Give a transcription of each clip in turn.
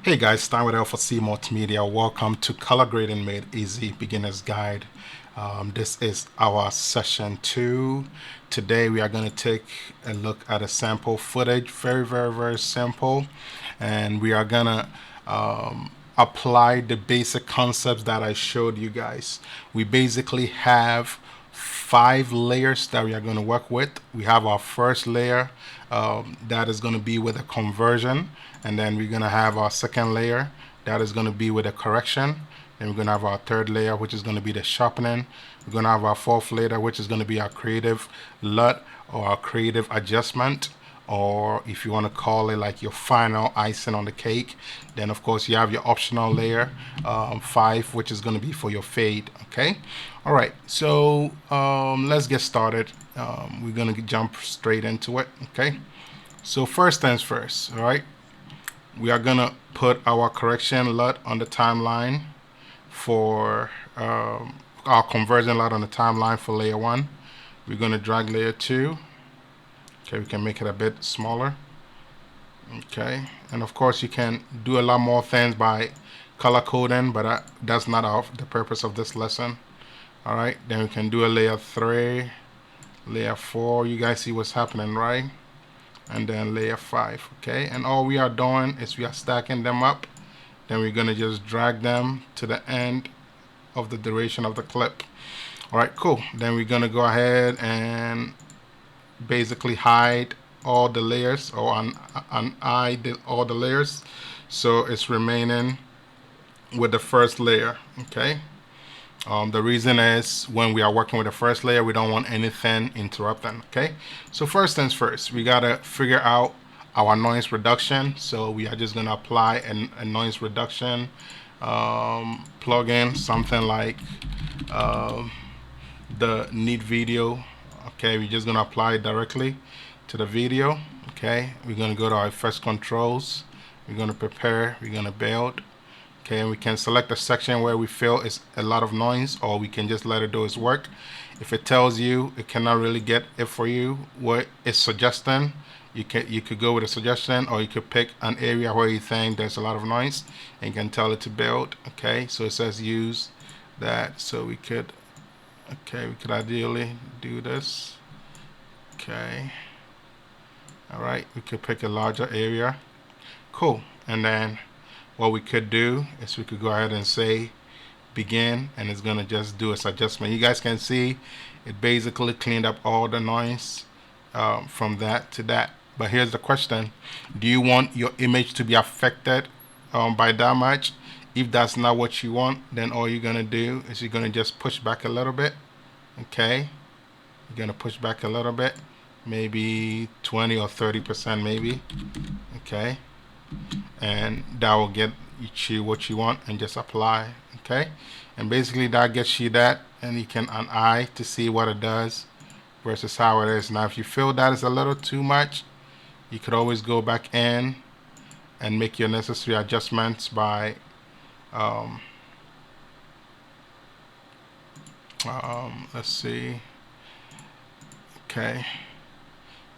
Hey guys, Stan with L4C Multimedia. Welcome to Color Grading Made Easy Beginner's Guide. This is our session 2. Today we are going to take a look at a sample footage, very simple, and we are going to apply the basic concepts that I showed you guys. We basically have 5 layers that we are going to work with. We have our first layer that is going to be with a conversion, and then we're going to have our second layer that is going to be with a correction. Then we're going to have our third layer, which is going to be the sharpening. We're going to have our fourth layer, which is going to be our creative LUT or our creative adjustment, or if you want to call it like your final icing on the cake. Then of course you have your optional layer 5, which is going to be for your fade. Okay, all right, so let's get started. We're going to jump straight into it. Okay, so first things first. All right, we are going to put our correction LUT on the timeline for our conversion LUT on the timeline for layer 1. We're going to drag layer 2. Okay, we can make it a bit smaller. Okay, and of course you can do a lot more things by color coding, but that's not the purpose of this lesson. All right, then we can do a layer 3, layer 4. You guys see what's happening, right? And then layer 5. Okay, and all we are doing is we are stacking them up. Then we're gonna just drag them to the end of the duration of the clip. All right, cool. Then we're gonna go ahead and basically hide all the layers, or hide all the layers, so it's remaining with the first layer. Okay, the reason is when we are working with the first layer, we don't want anything interrupting. Okay, so first things first, we gotta figure out our noise reduction. So we are just gonna apply a noise reduction plugin, something like the Neat Video. Okay, we're just gonna apply it directly to the video. Okay, we're gonna go to our effects controls. We're gonna prepare. We're gonna build. Okay, and we can select a section where we feel is a lot of noise, or we can just let it do its work. If it tells you it cannot really get it for you what it's suggesting, you could go with a suggestion, or you could pick an area where you think there's a lot of noise and you can tell it to build. Okay, so it says use that, so we could ideally do this. Okay, all right, we could pick a larger area. Cool. And then what we could do is we could go ahead and say begin, and it's gonna just do its adjustment. You guys can see it basically cleaned up all the noise from that to that. But here's the question: do you want your image to be affected by that much? If that's not what you want, then all you're gonna do is you're gonna just push back a little bit. Okay, you're gonna push back a little bit, maybe 20 or 30% maybe. Okay, and that will get you what you want, and just apply. Okay, and basically that gets you that, and you can an eye to see what it does versus how it is. Now if you feel that is a little too much, you could always go back in and make your necessary adjustments by let's see. Okay,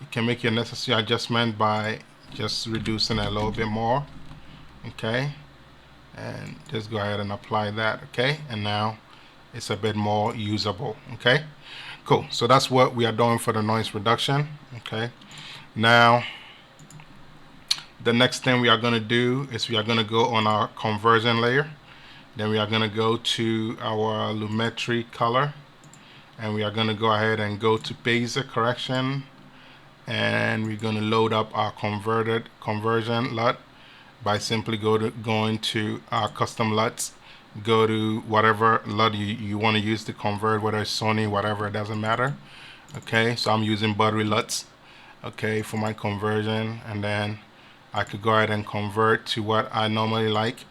you can make your necessary adjustment by just reducing it a little bit more. Okay, and just go ahead and apply that. Okay, and now it's a bit more usable. Okay, cool. So that's what we are doing for the noise reduction. Okay, now the next thing we are going to do is we are going to go on our conversion layer. Then we are going to go to our Lumetri color, and we are going to go ahead and go to basic correction, and we're going to load up our conversion LUT by simply going to our custom LUTs. Go to whatever LUT you want to use to convert, whether it's Sony, whatever, it doesn't matter. Okay, so I'm using Buttery LUTs, okay, for my conversion, and then I could go ahead and convert to what I normally like.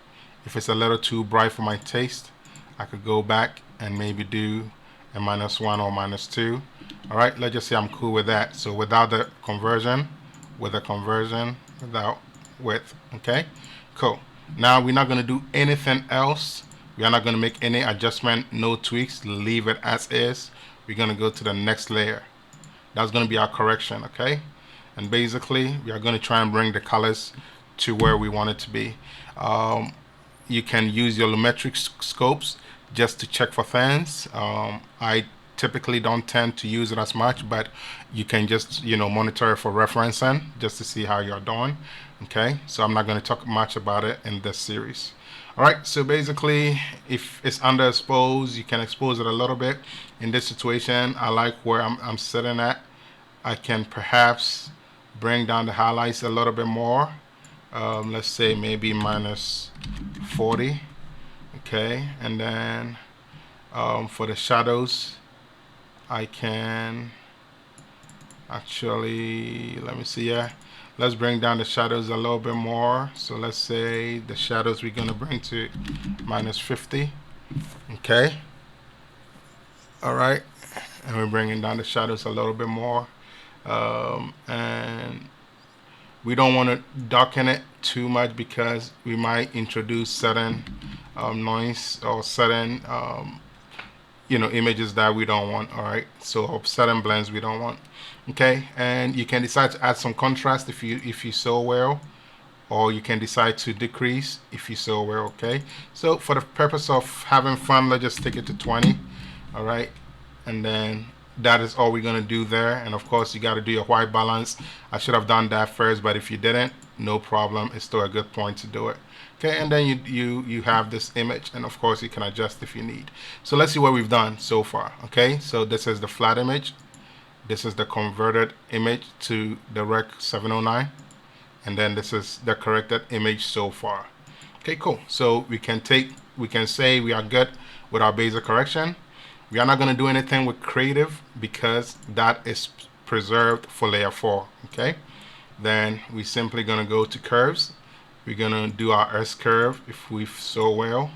If it's a little too bright for my taste, I could go back and maybe do a -1 or -2. All right, let's just say I'm cool with that. So without the conversion, with the conversion, without with. Okay, cool. Now we're not going to do anything else. We are not going to make any adjustment, no tweaks, leave it as is. We're going to go to the next layer. That's going to be our correction. Okay, and basically we are going to try and bring the colors to where we want it to be. You can use your lumetric scopes just to check for things. I typically don't tend to use it as much, but you can just monitor it for referencing just to see how you're doing. Okay, so I'm not going to talk much about it in this series. All right, so basically, if it's underexposed, you can expose it a little bit. In this situation, I like where I'm sitting at. I can perhaps bring down the highlights a little bit more. Let's say maybe minus 40. Okay, and then for the shadows, I can actually, let me see, yeah, let's bring down the shadows a little bit more. So let's say the shadows we're going to bring to minus 50. Okay, all right, and we're bringing down the shadows a little bit more, and we don't want to darken it too much because we might introduce certain noise or certain images that we don't want. All right, so certain blends we don't want. Okay, and you can decide to add some contrast if you so well, or you can decide to decrease if you so well. Okay, so for the purpose of having fun, let's just take it to 20. All right, and then that is all we're going to do there. And of course, you got to do your white balance. I should have done that first, but if you didn't, no problem, it's still a good point to do it. Okay, and then you have this image, and of course you can adjust if you need. So let's see what we've done so far. Okay, so this is the flat image, this is the converted image to the Rec 709, and then this is the corrected image so far. Okay, cool. So we can say we are good with our basic correction. We are not going to do anything with creative because that is preserved for layer 4. Okay, then we simply going to go to curves. We're going to do our S curve if we so well.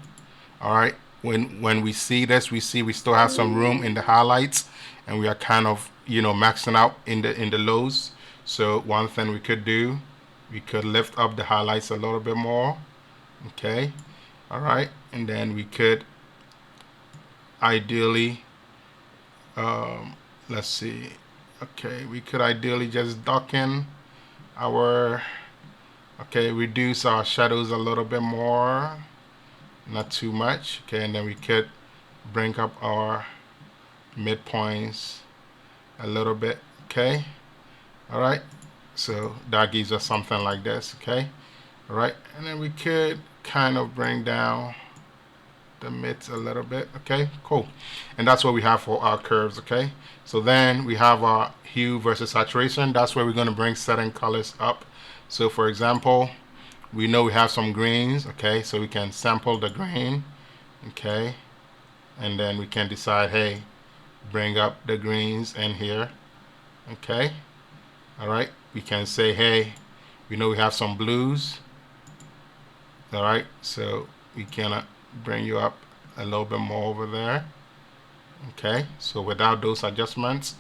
All right, when we see this, we see we still have some room in the highlights, and we are kind of maxing out in the lows. So one thing we could do, we could lift up the highlights a little bit more. Okay, all right, and then we could ideally let's see, okay, we could ideally just darken our, okay, reduce our shadows a little bit more, not too much. Okay, and then we could bring up our midpoints a little bit. Okay, all right, so that gives us something like this. Okay, all right, and then we could kind of bring down the mids a little bit. Okay, cool, and that's what we have for our curves. Okay, so then we have our hue versus saturation. That's where we're going to bring certain colors up. So for example, we know we have some greens. Okay, so we can sample the green. Okay, and then we can decide, hey, bring up the greens in here. Okay, all right, we can say, hey, we know we have some blues. All right, so we can bring you up a little bit more over there. Okay, so without those adjustments,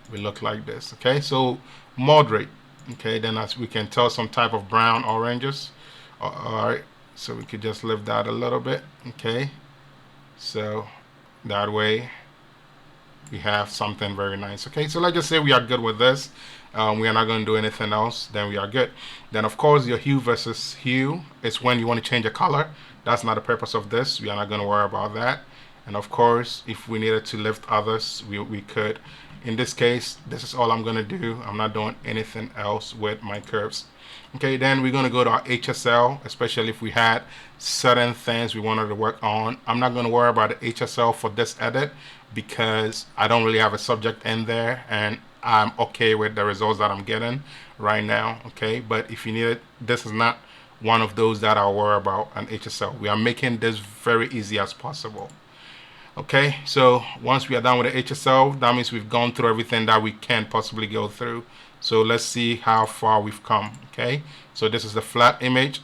we look like this. Okay, so moderate. Okay, then as we can tell, some type of brown oranges. All right, so we could just lift that a little bit. Okay, so that way we have something very nice. Okay, so let's just say we are good with this. We are not going to do anything else, then we are good. Then of course your hue versus hue is when you want to change a color. That's not the purpose of this. We are not going to worry about that. And of course, if we needed to lift others, we could. In this case, this is all I'm going to do. I'm not doing anything else with my curves. Okay, then we're going to go to our HSL, especially if we had certain things we wanted to work on. I'm not going to worry about the HSL for this edit because I don't really have a subject in there, and I'm okay with the results that I'm getting right now. Okay, but if you need it, this is not one of those that I'll worry about an HSL. We are making this very easy as possible. Okay, so once we are done with the HSL, that means we've gone through everything that we can possibly go through. So let's see how far we've come. Okay, so this is the flat image,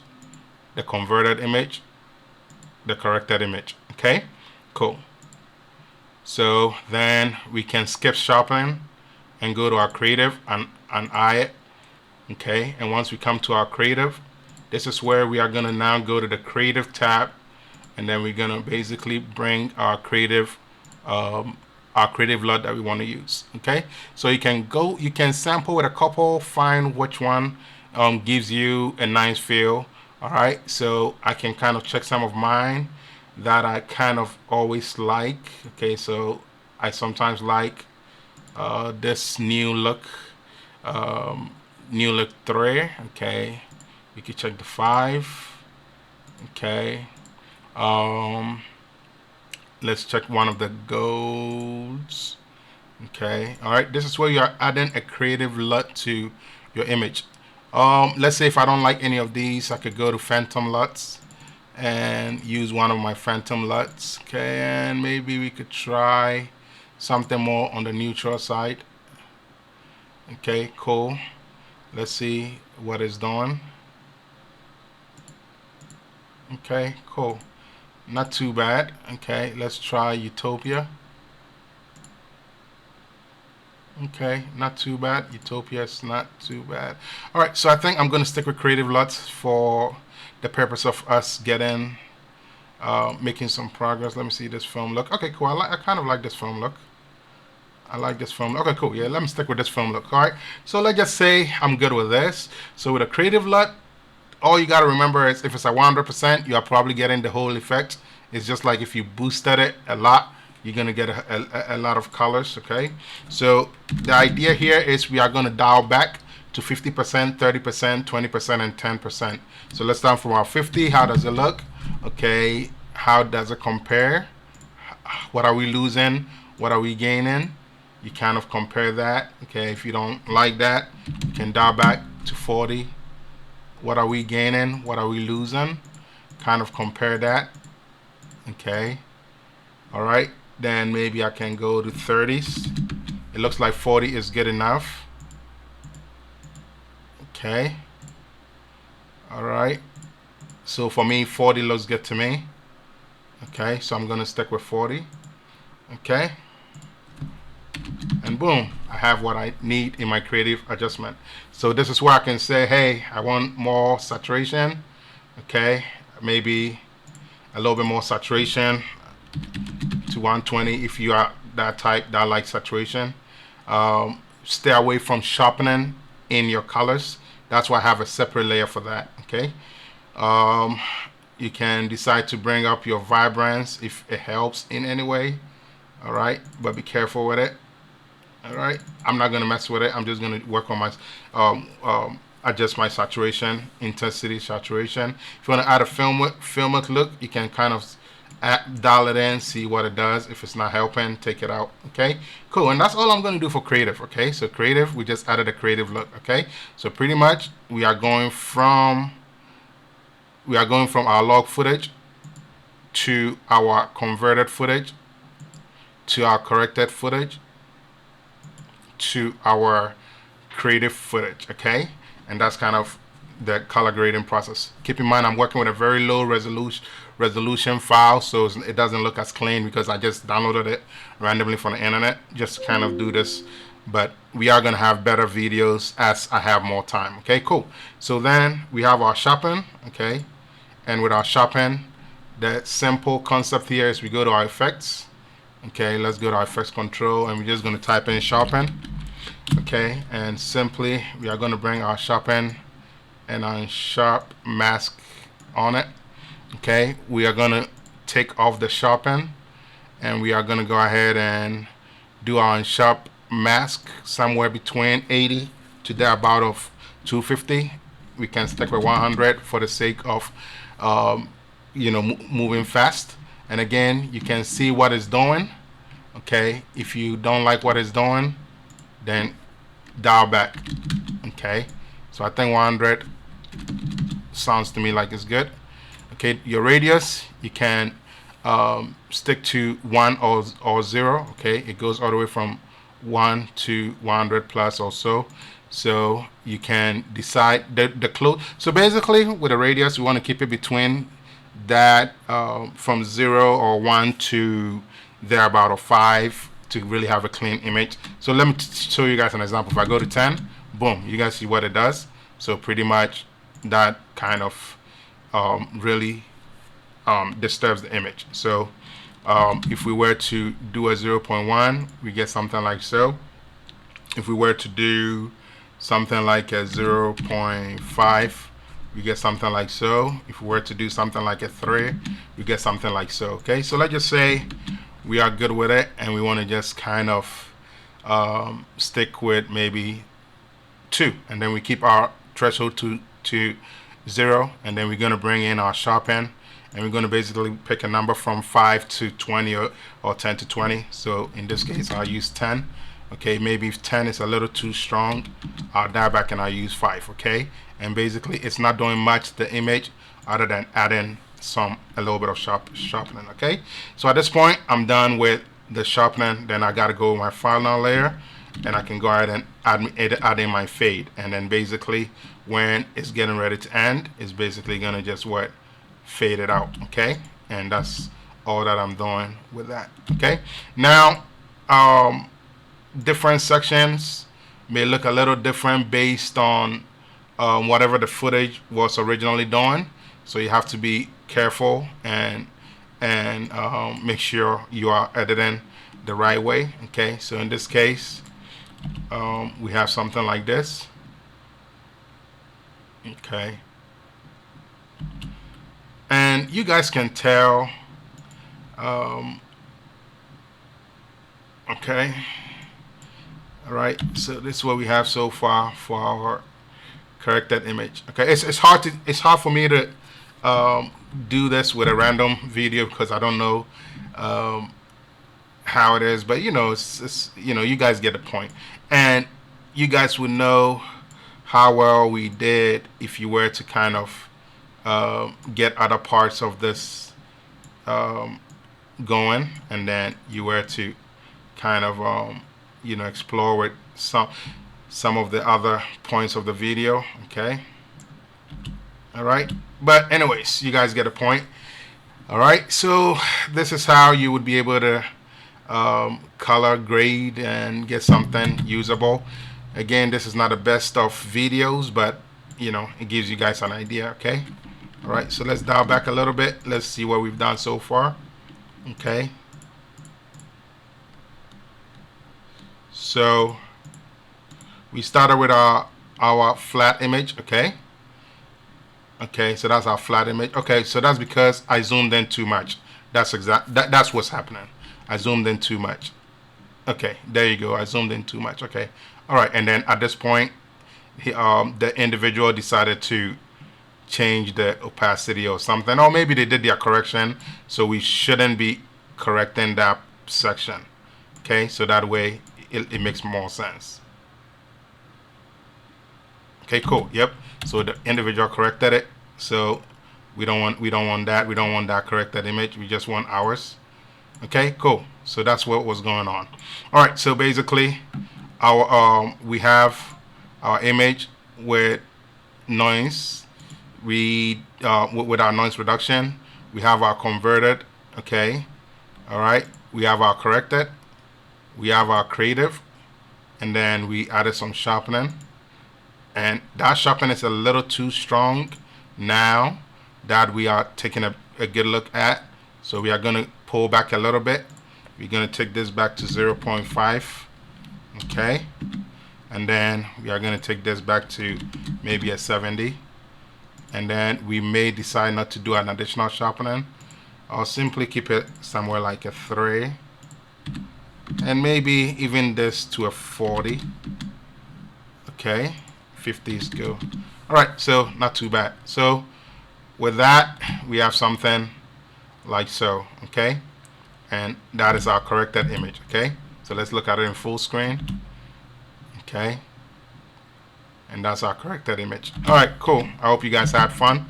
the converted image, the corrected image. Okay, cool. So then we can skip sharpening and go to our creative and eye it. Okay, and once we come to our creative, this is where we are going to now go to the creative tab, and then we're going to basically bring our creative LUT that we want to use. Okay, so you can sample with a couple, find which one gives you a nice feel. All right, so I can kind of check some of mine that I kind of always like. Okay, so I sometimes like this new look, new look 3. Okay, we can check the 5. Okay, um, let's check one of the golds. Okay, all right, this is where you're adding a creative LUT to your image. Let's say if I don't like any of these, I could go to Phantom LUTs and use one of my Phantom LUTs. Okay, and maybe we could try something more on the neutral side. Okay, cool. Let's see what it's doing. Okay, cool. Not too bad. Okay, let's try Utopia. Okay, not too bad. Utopia is not too bad. All right, so I think I'm going to stick with Creative LUTs for the purpose of us getting, making some progress. Let me see this film look. Okay, cool. I kind of like this film look. I like this film. Okay, cool. Yeah, let me stick with this film look. All right, so let's just say I'm good with this. So with a Creative LUT, all you got to remember is if it's at 100%, you are probably getting the whole effect. It's just like if you boosted it a lot, you're going to get a lot of colors. Okay, so the idea here is we are going to dial back to 50%, 30%, 20%, and 10%. So let's start from our 50. How does it look? Okay, how does it compare? What are we losing? What are we gaining? You kind of compare that. Okay, if you don't like that, you can dial back to 40. What are we gaining? What are we losing? Kind of compare that. Okay. All right. Then maybe I can go to 30s. It looks like 40 is good enough. Okay. All right. So for me, 40 looks good to me. Okay. So I'm going to stick with 40. Okay. And boom, I have what I need in my creative adjustment. So this is where I can say, hey, I want more saturation. Okay, maybe a little bit more saturation to 120 if you are that type that likes saturation. Stay away from sharpening in your colors. That's why I have a separate layer for that. Okay, you can decide to bring up your vibrance if it helps in any way. All right, but be careful with it. All right, I'm not gonna mess with it. I'm just gonna work on my adjust my saturation, intensity, saturation. If you want to add a filmic look, you can kind of dial it in, see what it does. If it's not helping, take it out. Okay, cool. And that's all I'm going to do for creative. Okay, so creative, we just added a creative look. Okay, so pretty much we are going from our log footage to our converted footage to our corrected footage to our creative footage. Okay, and that's kind of the color grading process. Keep in mind I'm working with a very low resolution file, so it doesn't look as clean because I just downloaded it randomly from the internet just to kind of do this. But we are going to have better videos as I have more time. Okay, cool. So then we have our sharpen. Okay, and with our sharpen, the simple concept here is we go to our effects. Okay, let's go to our effects control, and we're just going to type in sharpen. Okay, and simply we are going to bring our sharpen and our sharp mask on it. Okay, we are going to take off the sharpen, and we are going to go ahead and do our sharp mask somewhere between 80 to the about of 250. We can stick with 100 for the sake of moving fast. And again, you can see what it's doing. Okay, if you don't like what it's doing, then dial back. Okay, so I think 100 sounds to me like it's good. Okay, your radius, you can stick to 1 or 0. Okay, it goes all the way from 1 to 100 plus or so. So you can decide the close. So basically with a radius, we want to keep it between that from 0 or 1 to there about a 5 to really have a clean image. So let me show you guys an example. If I go to 10, boom, you guys see what it does. So pretty much that kind of really disturbs the image. So if we were to do a 0.1, we get something like so. If we were to do something like a 0.5, you get something like so. If we were to do something like a 3, you get something like so. Okay, so let's just say we are good with it and we want to just kind of stick with maybe 2, and then we keep our threshold to 0, and then we're going to bring in our sharpen, and we're going to basically pick a number from 5 to 20 or 10 to 20. So in this case I'll use 10. Okay, maybe if 10 is a little too strong, I'll dial back and I'll use 5. Okay, and basically it's not doing much to the image other than adding a little bit of sharpening. Okay, so at this point I'm done with the sharpening. Then I got to go with my final layer, and I can go ahead and add in my fade, and then basically when it's getting ready to end, it's basically gonna just fade it out. Okay, and that's all that I'm doing with that. Okay, now different sections may look a little different based on whatever the footage was originally doing, so you have to be careful and make sure you are editing the right way. Okay, so in this case we have something like this. Okay, and you guys can tell okay, all right, so this is what we have so far for our corrected image. Okay, it's hard for me to do this with a random video because I don't know how it is, but it's you guys get the point, and you guys would know how well we did if you were to kind of get other parts of this going, and then you were to kind of explore with some of the other points of the video. Okay, all right, but anyways, you guys get a point. All right, so this is how you would be able to color grade and get something usable. Again, this is not the best of videos, but it gives you guys an idea. Okay, all right, so let's dial back a little bit. Let's see what we've done so far. Okay, so we started with our flat image. Okay, so that's our flat image. Okay, so that's because I zoomed in too much. That's what's happening. I zoomed in too much. Okay, there you go. I zoomed in too much. Okay, all right, and then at this point the individual decided to change the opacity or something, or maybe they did their correction, so we shouldn't be correcting that section. Okay, so that way it makes more sense. Okay, cool. Yep, so the individual corrected it, so we don't want that. We don't want that corrected image. We just want ours. Okay, cool. So that's what was going on. All right, so basically our we have our image with noise. We with our noise reduction, we have our converted. Okay, all right, we have our corrected, we have our creative, and then we added some sharpening, and that sharpening is a little too strong now that we are taking a good look at. So we are going to pull back a little bit. We're going to take this back to 0.5. Okay, and then we are going to take this back to maybe a 70, and then we may decide not to do an additional sharpening. I'll simply keep it somewhere like a 3, and maybe even this to a 40. Okay, 50 is good. All right, so not too bad. So with that, we have something like so. Okay, and that is our corrected image. Okay, so let's look at it in full screen. Okay, and that's our corrected image. All right, cool. I hope you guys had fun.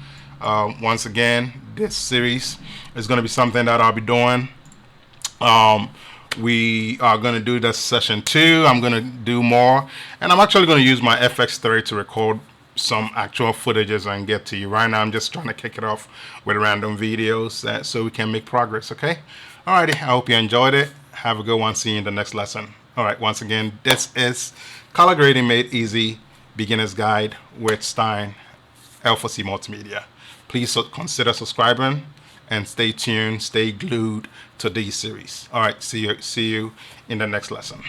Once again, this series is going to be something that I'll be doing. We are going to do this session 2. I'm going to do more, and I'm actually going to use my FX3 to record some actual footages and get to you. Right now I'm just trying to kick it off with random videos so we can make progress. Okay, alrighty, I hope you enjoyed it. Have a good one. See you in the next lesson. All right, once again, this is Color Grading Made Easy Beginner's Guide with Stein L4C Multimedia. Please consider subscribing and stay tuned, stay glued to these series. All right, see you in the next lesson.